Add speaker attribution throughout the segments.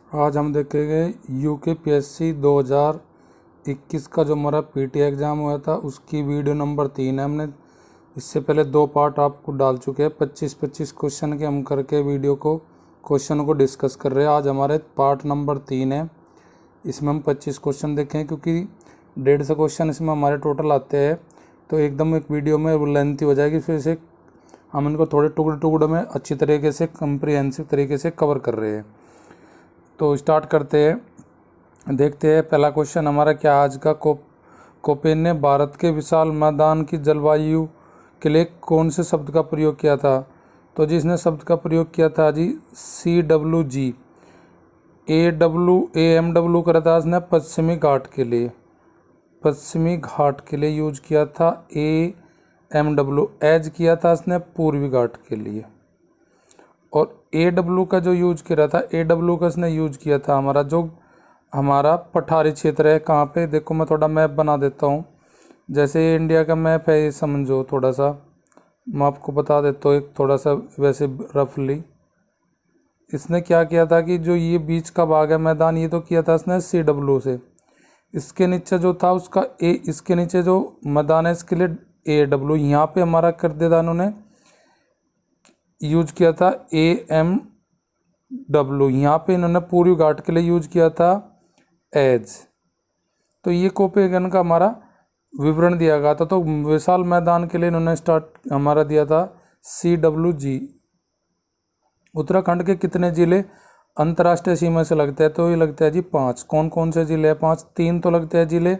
Speaker 1: आज हम देखेंगे यूकेपीएससी 2021 का जो हमारा पीटी एग्ज़ाम हुआ था उसकी वीडियो नंबर 3 है। हमने इससे पहले 2 पार्ट आपको डाल चुके हैं। 25-25 क्वेश्चन के हम करके वीडियो को क्वेश्चन को डिस्कस कर रहे हैं। आज हमारे पार्ट नंबर 3 है। इसमें हम 25 क्वेश्चन देखें क्योंकि 150 क्वेश्चन इसमें हमारे टोटल आते हैं, तो एकदम एक वीडियो में लेंथी हो जाएगी। फिर से हम इनको थोड़े टुकड़े टुकड़े में अच्छी तरीके से कंप्रिहेंसिव तरीके से कवर कर रहे हैं। तो स्टार्ट करते हैं, देखते हैं पहला क्वेश्चन हमारा क्या आज का। कोपेन ने भारत के विशाल मैदान की जलवायु के लिए कौन से शब्द का प्रयोग किया था? तो जिसने शब्द का प्रयोग किया था जी CWG। AMW करा था उसने पश्चिमी घाट के लिए, पश्चिमी घाट के लिए यूज किया था। AMW एज किया था उसने पूर्वी घाट के लिए। और AW का जो यूज किया था, AW का इसने यूज किया था हमारा पठारी क्षेत्र है। कहाँ पे देखो, मैं थोड़ा मैप बना देता हूँ। जैसे ये इंडिया का मैप है, ये समझो थोड़ा सा, मैं आपको बता देता हूँ एक थोड़ा सा वैसे रफली। इसने क्या किया था कि जो ये बीच का भाग है मैदान, ये तो किया था इसने CW से। इसके नीचे जो था उसका इसके नीचे जो मैदान है इसके लिए AW। यहाँ पे हमारा कर दिया था, उन्होंने यूज किया था AMW। यहाँ पे इन्होंने पूर्वी घाट के लिए यूज किया था एज। तो ये कोपेनहेगन का हमारा विवरण दिया गया था। तो विशाल मैदान के लिए इन्होंने स्टार्ट हमारा दिया था CWG। उत्तराखंड के कितने जिले अंतर्राष्ट्रीय सीमा से लगते हैं? तो ये लगते हैं जी 5। कौन कौन से जिले हैं? 5। 3 तो लगते हैं जिले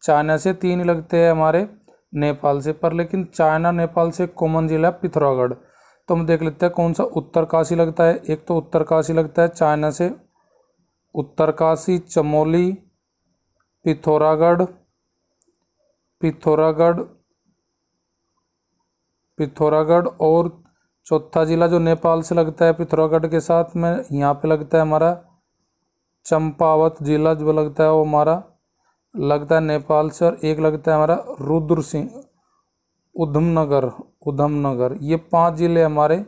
Speaker 1: चाइना से, 3 ही लगते हैं हमारे नेपाल से। पर लेकिन चाइना नेपाल से कॉमन जिला है पिथौरागढ़। तो हम देख लेते हैं कौन सा उत्तरकाशी लगता है। एक तो उत्तरकाशी लगता है चाइना से, उत्तरकाशी, चमोली, पिथौरागढ़, पिथौरागढ़, पिथौरागढ़। और चौथा जिला जो नेपाल से लगता है पिथौरागढ़ के साथ में, यहाँ पे लगता है हमारा चंपावत जिला जो लगता है वो हमारा लगता है नेपाल से। और एक लगता है हमारा रुद्र सिंह, उधमनगर। ये 5 जिले हमारे।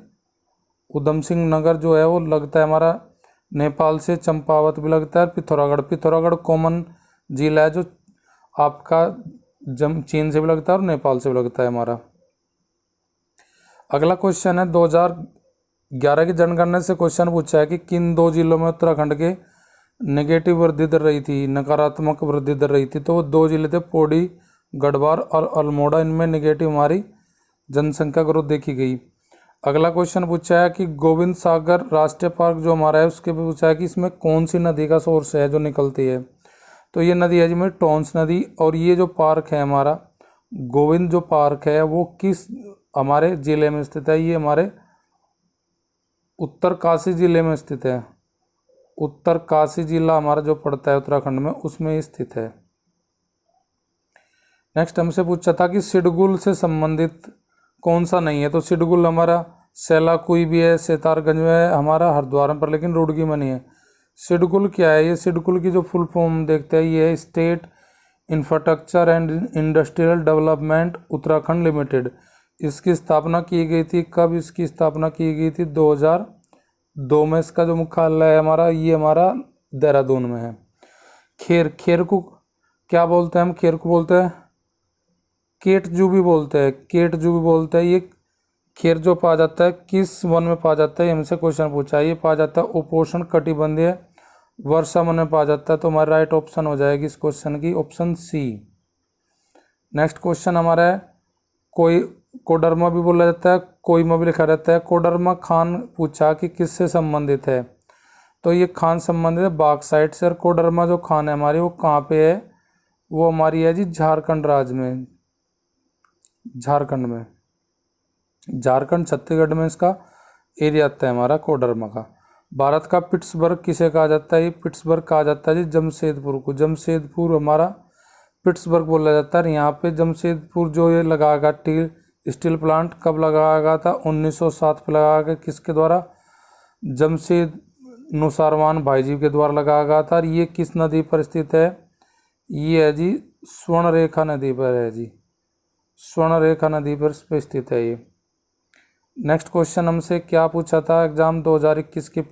Speaker 1: उधम सिंह नगर जो है वो लगता है हमारा नेपाल से। चंपावत भी लगता है। पिथौरागढ़ कॉमन जिला है जो आपका चीन से भी लगता है और नेपाल से भी लगता है हमारा। अगला क्वेश्चन है 2011 की जनगणना से क्वेश्चन पूछा है कि किन 2 जिलों में उत्तराखंड के नेगेटिव वृद्धि दर रही थी, नकारात्मक वृद्धि दर रही थी? तो वो 2 जिले थे, पौड़ी गढ़वाल और अल्मोड़ा। इनमें नेगेटिव हमारी जनसंख्या ग्रोथ देखी गई। अगला क्वेश्चन पूछा है कि गोविंद सागर राष्ट्रीय पार्क जो हमारा है उसके भी पूछा है कि इसमें कौन सी नदी का सोर्स है जो निकलती है? तो ये नदी है जी मेरी टोंस नदी। और ये जो पार्क है हमारा गोविंद जो पार्क है वो किस हमारे जिले में स्थित है? ये हमारे उत्तरकाशी जिले में स्थित है। उत्तरकाशी जिला हमारा जो पड़ता है उत्तराखंड में, उसमें स्थित है। नेक्स्ट हमसे पूछा था कि सिडगुल से संबंधित कौन सा नहीं है? तो सिडगुल हमारा सेलाकुई भी है, सितारगंज में है हमारा, हरिद्वार पर, लेकिन रुड़की में नहीं है। सिडगुल क्या है? ये सिडगुल की जो फुल फॉर्म देखते हैं, ये है state infrastructure and industrial development Uttarakhand limited. इसकी स्थापना की गई थी कब? इसकी स्थापना की गई थी 2002 में। इसका जो मुख्यालय है हमारा, ये हमारा देहरादून में है। खेर को क्या बोलते हैं हम? खेर को बोलते हैं केटजू भी बोलते हैं, केटजू भी बोलते हैं। ये खेर जो पाया जाता है किस वन में पाया जाता है? हमसे क्वेश्चन पूछा है। ये पाया जाता है उपोष्ण कटिबंधीय वर्षा वन में पाया जाता है। तो हमारा राइट ऑप्शन हो जाएगी इस क्वेश्चन की ऑप्शन C। नेक्स्ट क्वेश्चन हमारा है कोडरमा भी बोला जाता है, कोइमा भी लिखा रहता है। कोडरमा खान पूछा कि किससे संबंधित है? तो ये खान संबंधित है बॉक्साइट से। और कोडरमा जो खान है हमारी वो कहाँ पे है? वो हमारी है जी झारखंड राज्य में, झारखंड छत्तीसगढ़ में इसका एरिया आता है हमारा कोडरमा का। भारत का पिट्सबर्ग किसे कहा जाता है? ये पिट्सबर्ग कहा जाता है जी जमशेदपुर को। जमशेदपुर हमारा पिट्सबर्ग बोला जाता है। यहाँ पे जमशेदपुर जो ये लगाया गया स्टील प्लांट कब लगाया गया था? 1907 पे लगाया गया। किसके द्वारा? जमशेद नुसारवान भाईजी के द्वारा लगाया गया था। और ये किस नदी पर स्थित है? ये है जी स्वर्णरेखा नदी पर है जी, स्वर्णरेखा नदी पर स्थित है ये। नेक्स्ट क्वेश्चन हमसे क्या पूछा था एग्जाम 2021 के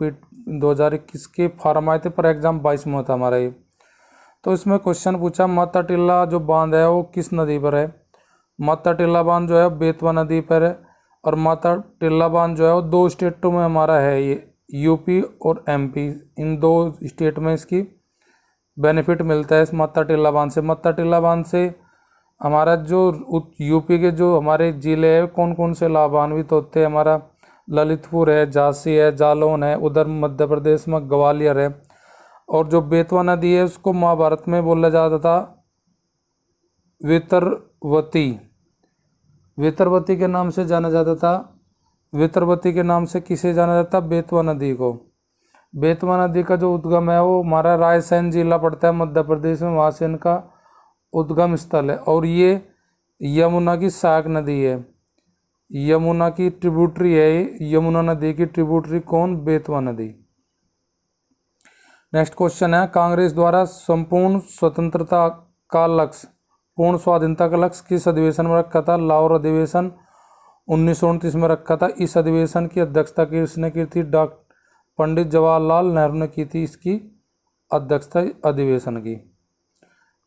Speaker 1: 2021 के फॉर्म आए थे, पर एग्जाम 22 में था हमारा ये। तो इसमें क्वेश्चन पूछा माता टिल्ला जो बांध है वो किस नदी पर है। माता टिल्ला बांध जो है बेतवा नदी पर है, और माता टिल्ला बांध जो है वो 2 स्टेटों में हमारा है, ये यूपी और एमपी, इन 2 स्टेट में इसकी बेनिफिट मिलता है इस माता टिल्ला बांध से। माता टिल्ला बांध से हमारा जो यूपी के जो हमारे ज़िले हैं कौन कौन से लाभान्वित होते हैं, हमारा ललितपुर है, झांसी है, जालौन है, उधर मध्य प्रदेश में ग्वालियर है। और जो बेतवा नदी है उसको महाभारत में बोला जाता था वितरवती, वितरवती के नाम से जाना जाता था। वितरवती के नाम से किसे जाना जाता? बेतवा नदी को। बेतवा नदी का जो उद्गम है वो हमारा रायसेन जिला पड़ता है मध्य प्रदेश में, वहाँ से इनका उद्गम स्थल है। और ये यमुना की सहायक नदी है, यमुना की ट्रिब्यूटरी है ये, यमुना नदी की ट्रिब्यूटरी कौन? बेतवा नदी। नेक्स्ट क्वेश्चन है, कांग्रेस द्वारा संपूर्ण स्वतंत्रता का लक्ष्य, पूर्ण स्वाधीनता का लक्ष्य किस अधिवेशन में रखा था? लाहौर अधिवेशन 1929 में रखा था। इस अधिवेशन की अध्यक्षता किसने की थी? पंडित जवाहरलाल नेहरू ने की थी इसकी अध्यक्षता अधिवेशन की।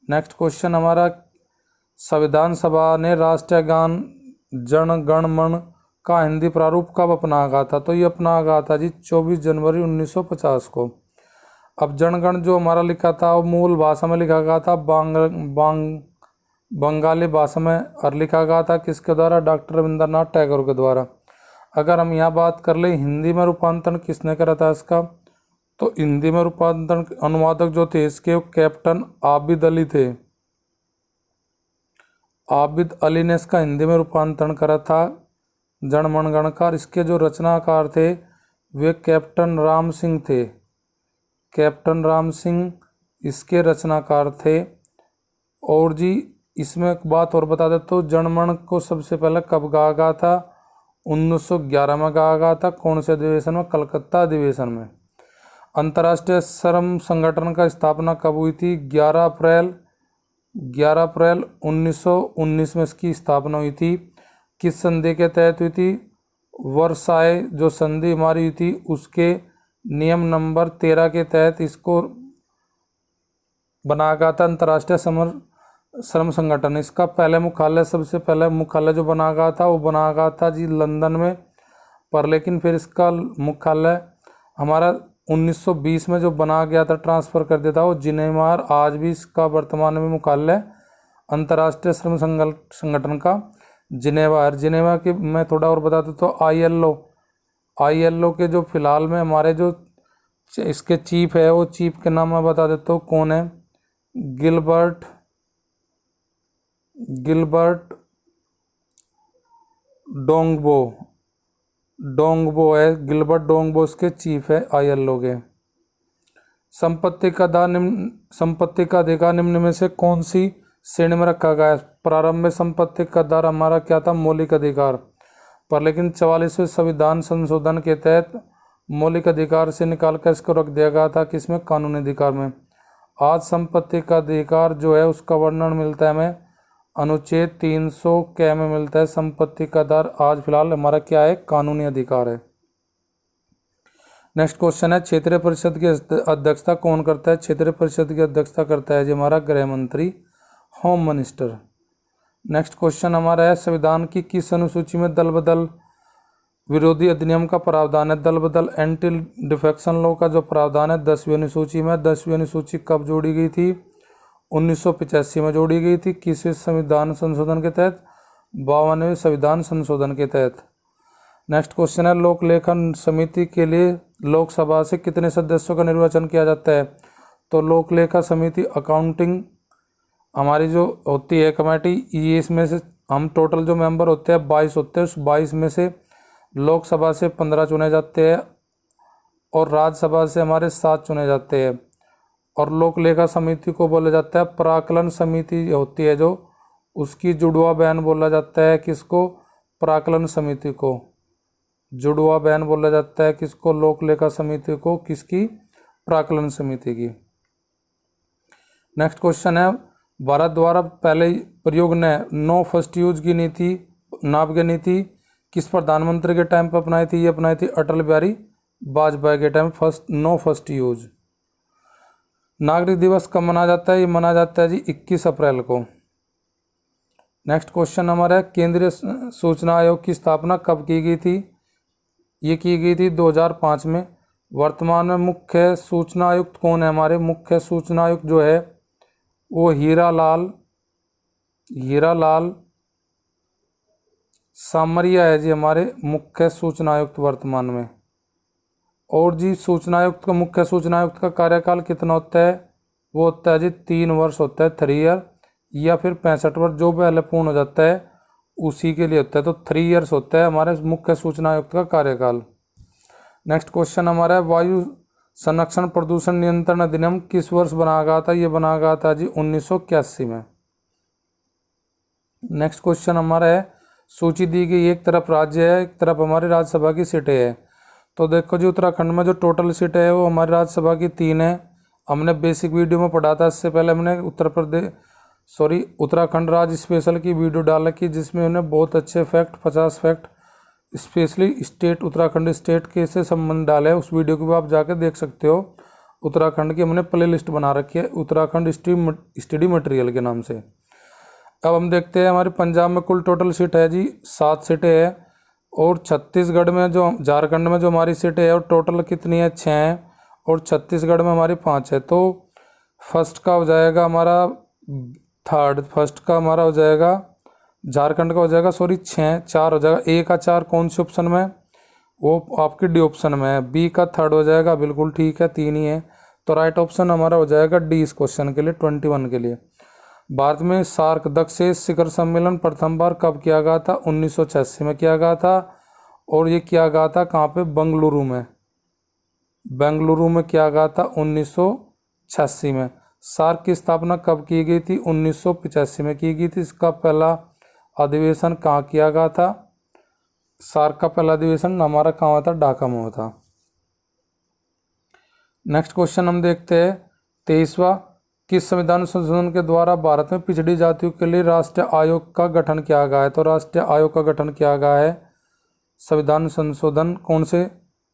Speaker 1: नेक्स्ट क्वेश्चन हमारा, संविधान सभा ने राष्ट्रीय गान जन गण मन का हिंदी प्रारूप कब अपनाया था? तो ये अपनाया गया था जी 24 जनवरी 1950 को। अब जनगण जो हमारा लिखा था वो मूल भाषा में लिखा गया था, बंगाली भाषा में, और लिखा गया था किसके द्वारा? डॉक्टर रविंद्रनाथ टैगोर के द्वारा। अगर हम यहाँ बात कर ले हिंदी में रूपांतरण किसने करा था इसका, तो हिंदी में रूपांतरण अनुवादक जो थे इसके वो कैप्टन आबिद अली थे। आबिद अली ने इसका हिंदी में रूपांतरण करा था जनगण मन का। इसके जो रचनाकार थे वे कैप्टन राम सिंह थे, कैप्टन राम सिंह इसके रचनाकार थे। और जी इसमें एक बात और बता दें तो जनगण को सबसे पहले कब गाया गया था? 1911 में गाया गया था। कौन से अधिवेशन में? कलकत्ता अधिवेशन में। अंतर्राष्ट्रीय श्रम संगठन का स्थापना कब हुई थी? 11 अप्रैल 1919 में इसकी स्थापना हुई थी। किस संधि के तहत हुई थी? वर्साय जो संधि हमारी हुई थी उसके नियम नंबर 13 के तहत इसको बनाया गया था अंतर्राष्ट्रीय श्रम संगठन। इसका पहले मुख्यालय, सबसे पहले मुख्यालय जो बनाया गया था वो बनाया गया था जी लंदन में, पर लेकिन फिर इसका मुख्यालय हमारा 1920 में जो बनाया गया था, ट्रांसफ़र कर दिया था वो जिनेवा। आज भी इसका वर्तमान में मुख्यालय अंतर्राष्ट्रीय श्रम संगठन का जिनेवा है। जिनेवा के मैं थोड़ा और बता दूँ तो ILO के जो फिलहाल में हमारे जो इसके चीफ है वो चीफ के नाम मैं बता देता हूँ कौन है? गिलबर्ट डोंगबो है, गिलबर्ट डोंगबो इसके चीफ है ILO के। संपत्ति का अधिकार निम्न में से कौन सी श्रेणी में रखा गया है? प्रारंभ में संपत्ति का अधिकार हमारा क्या था? मौलिक अधिकार, पर लेकिन 44वें संविधान संशोधन के तहत मौलिक अधिकार से निकाल कर इसको रख दिया गया था किसमें? कानूनी अधिकार में। आज संपत्ति का अधिकार जो है उसका वर्णन मिलता है हमें अनुच्छेद 300 क में मिलता है। संपत्ति का अधिकार आज फिलहाल हमारा क्या है? कानूनी अधिकार है। नेक्स्ट क्वेश्चन है, क्षेत्रीय परिषद की अध्यक्षता कौन करता है? क्षेत्रीय परिषद की अध्यक्षता करता है जो हमारा गृह मंत्री, होम मिनिस्टर। नेक्स्ट क्वेश्चन हमारा है, संविधान की किस अनुसूची में दल बदल विरोधी अधिनियम का प्रावधान है? दल बदल एंटी डिफेक्शन लॉ का जो प्रावधान है 10वीं अनुसूची में। 10वीं अनुसूची कब जोड़ी गई थी? 1985 में जोड़ी गई थी। किसवें संविधान संशोधन के तहत? 52वें संविधान संशोधन के तहत। नेक्स्ट क्वेश्चन है, लोक लेखन समिति के लिए लोकसभा से कितने सदस्यों का निर्वाचन किया जाता है? तो लोक लेखा समिति अकाउंटिंग हमारी जो होती है कमेटी, ये इसमें से हम टोटल जो मेंबर होते हैं 22 होते हैं। उस 22 में से लोकसभा से 15 चुने जाते हैं और राज्यसभा से हमारे 7 चुने जाते हैं। और लोक लेखा समिति को बोला जाता है प्राक्कलन समिति होती है जो, उसकी जुड़वा बयान बोला जाता है किसको? प्राक्कलन समिति को जुड़वा बयान बोला जाता है किसको? लोक लेखा समिति को। किसकी? प्राक्कलन समिति की। नेक्स्ट क्वेश्चन है, भारत द्वारा पहले प्रयोग ने नो फर्स्ट यूज की नीति, नाभिक नीति किस प्रधानमंत्री के टाइम पर अपनाई थी? ये अपनाई थी अटल बिहारी वाजपेयी के टाइम फर्स्ट यूज। नागरिक दिवस कब मनाया जाता है? ये मनाया जाता है जी 21 अप्रैल को। नेक्स्ट क्वेश्चन हमारा है, केंद्रीय सूचना आयोग की स्थापना कब की गई थी? ये की गई थी 2005 में। वर्तमान में मुख्य सूचना आयुक्त कौन है? हमारे मुख्य सूचना आयुक्त जो है वो हीरालाल सामरिया है जी, हमारे मुख्य सूचना आयुक्त वर्तमान में। और जी सूचना आयुक्त का, मुख्य सूचना आयुक्त का कार्यकाल कितना होता है? वो होता है जी 3 वर्ष होता है, 3 ईयर, या फिर 65 वर्ष, जो पहले पूर्ण हो जाता है उसी के लिए होता है। तो 3 ईयर्स होता है हमारे मुख्य सूचना आयुक्त का कार्यकाल। नेक्स्ट क्वेश्चन हमारा है, वायु संरक्षण प्रदूषण नियंत्रण अधिनियम किस वर्ष बनाया गया था? ये बनाया गया था जी 1981 में। नेक्स्ट क्वेश्चन हमारा है, सूची दी गई, एक तरफ राज्य है, एक तरफ हमारी राज्यसभा की सीटें है। तो देखो जी उत्तराखंड में जो टोटल सीटें है वो हमारी राज्यसभा की 3 है। हमने बेसिक वीडियो में पढ़ा था, इससे पहले हमने उत्तराखंड राज्य स्पेशल की वीडियो डाल रखी, जिसमें उन्हें बहुत अच्छे fact, 50 fact specially state, Uttarakhand state के से संबंध डाले, उस वीडियो को भी आप जाकर देख सकते हो। उत्तराखंड की हमने प्ले लिस्ट बना रखी है उत्तराखंड स्टडी मटेरियल के नाम से। अब हम देखते हैं हमारे पंजाब में कुल टोटल सीट है जी 7 सीटें है, और छत्तीसगढ़ में जो, झारखंड में जो हमारी सीटें है और टोटल कितनी है? 6 है, और छत्तीसगढ़ में हमारी 5 है। तो फर्स्ट का हो जाएगा हमारा, फर्स्ट का हमारा हो जाएगा, झारखंड का हो जाएगा 4 हो जाएगा। ए का 4 कौन से ऑप्शन में? वो आपकी डी ऑप्शन में है। बी का 3rd हो जाएगा, बिल्कुल ठीक है, 3 ही है। तो राइट ऑप्शन हमारा हो जाएगा डी इस क्वेश्चन के लिए, 21 के लिए। भारत में सार्क दक्षेश शिखर सम्मेलन प्रथम बार कब किया गया था? 1986 में किया गया था। और ये किया गया था कहाँ पे? बेंगलुरु में। बेंगलुरु में किया गया था 1986 में। सार्क की स्थापना कब की गई थी? 1985 में की गई थी। इसका पहला अधिवेशन कहाँ किया गया था? सार्क का पहला अधिवेशन हमारा कहाँ हुआ था? ढाका में हुआ था। नेक्स्ट क्वेश्चन हम देखते हैं 23वां, किस संविधान संशोधन के द्वारा भारत में पिछड़ी जातियों के लिए राष्ट्रीय आयोग का गठन किया गया है? तो राष्ट्रीय आयोग का गठन किया गया है संविधान संशोधन कौन से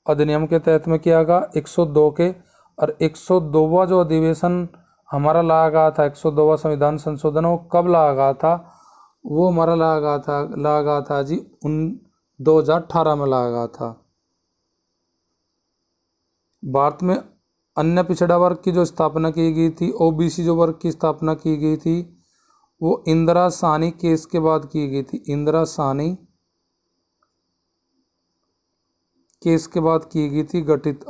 Speaker 1: अधिनियम के तहत में किया गया? 102 के। और 102वां जो अधिवेशन हमारा लाया गया था, 102वां संविधान संशोधन, वो कब लाया गया था? वो हमारा लाया गया था जी 2018 में लाया गया था। भारत में अन्य पिछड़ा वर्ग की जो स्थापना की गई थी, ओबीसी जो वर्ग की स्थापना की गई थी, वो इंदिरा साहनी केस के बाद की गई थी। इंदिरा साहनी केस के बाद की गई थी गठित।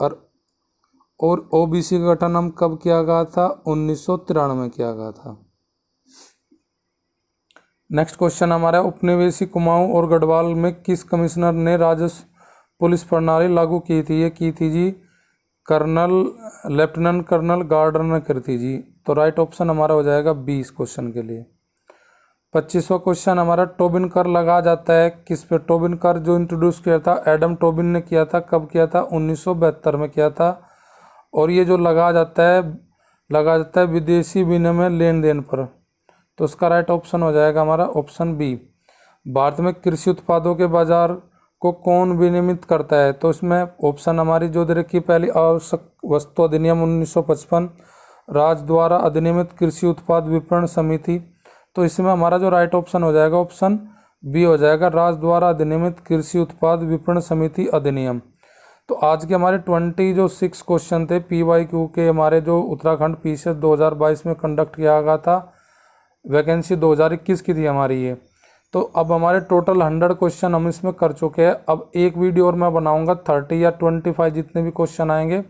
Speaker 1: और ओबीसी का गठन हम कब किया गया था? 1993 में किया गया था। नेक्स्ट क्वेश्चन हमारा, उपनिवेशी कुमाऊं और गढ़वाल में किस कमिश्नर ने राजस्व पुलिस प्रणाली लागू की थी? ये की थी जी लेफ्टिनेंट कर्नल गार्डर ने करी थी जी। तो राइट ऑप्शन हमारा हो जाएगा बी इस क्वेश्चन के लिए। 25वां क्वेश्चन हमारा, टोबिन कर लगाया जाता है किस पे? टोबिन कर जो इंट्रोड्यूस किया था एडम टोबिन ने किया था। कब किया था? 1972 में किया था। और ये जो लगाया जाता है विदेशी विनिमय लेन देन पर। तो उसका राइट ऑप्शन हो जाएगा हमारा ऑप्शन बी। भारत में कृषि उत्पादों के बाजार को कौन विनियमित करता है? तो इसमें ऑप्शन हमारी जो दे रखी, पहली आवश्यक वस्तु अधिनियम 1955, राज्य द्वारा अधिनियमित कृषि उत्पाद विपणन समिति। तो इसमें हमारा जो राइट ऑप्शन हो जाएगा ऑप्शन बी हो जाएगा, राज्य द्वारा अधिनियमित कृषि उत्पाद विपणन समिति अधिनियम। तो आज के हमारे 26 क्वेश्चन थे PYQ के, हमारे जो उत्तराखंड PCS 2022 में कंडक्ट किया गया था। वैकेंसी 2021 की थी हमारी ये। तो अब हमारे टोटल 100 क्वेश्चन हम इसमें कर चुके हैं। अब एक वीडियो और मैं बनाऊंगा, 30 या 25 जितने भी क्वेश्चन आएंगे।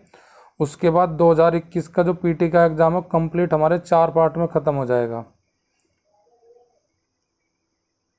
Speaker 1: उसके बाद 2021 का जो PT का एग्जाम है कंप्लीट हमारे 4 पार्ट में ख़त्म हो जाएगा।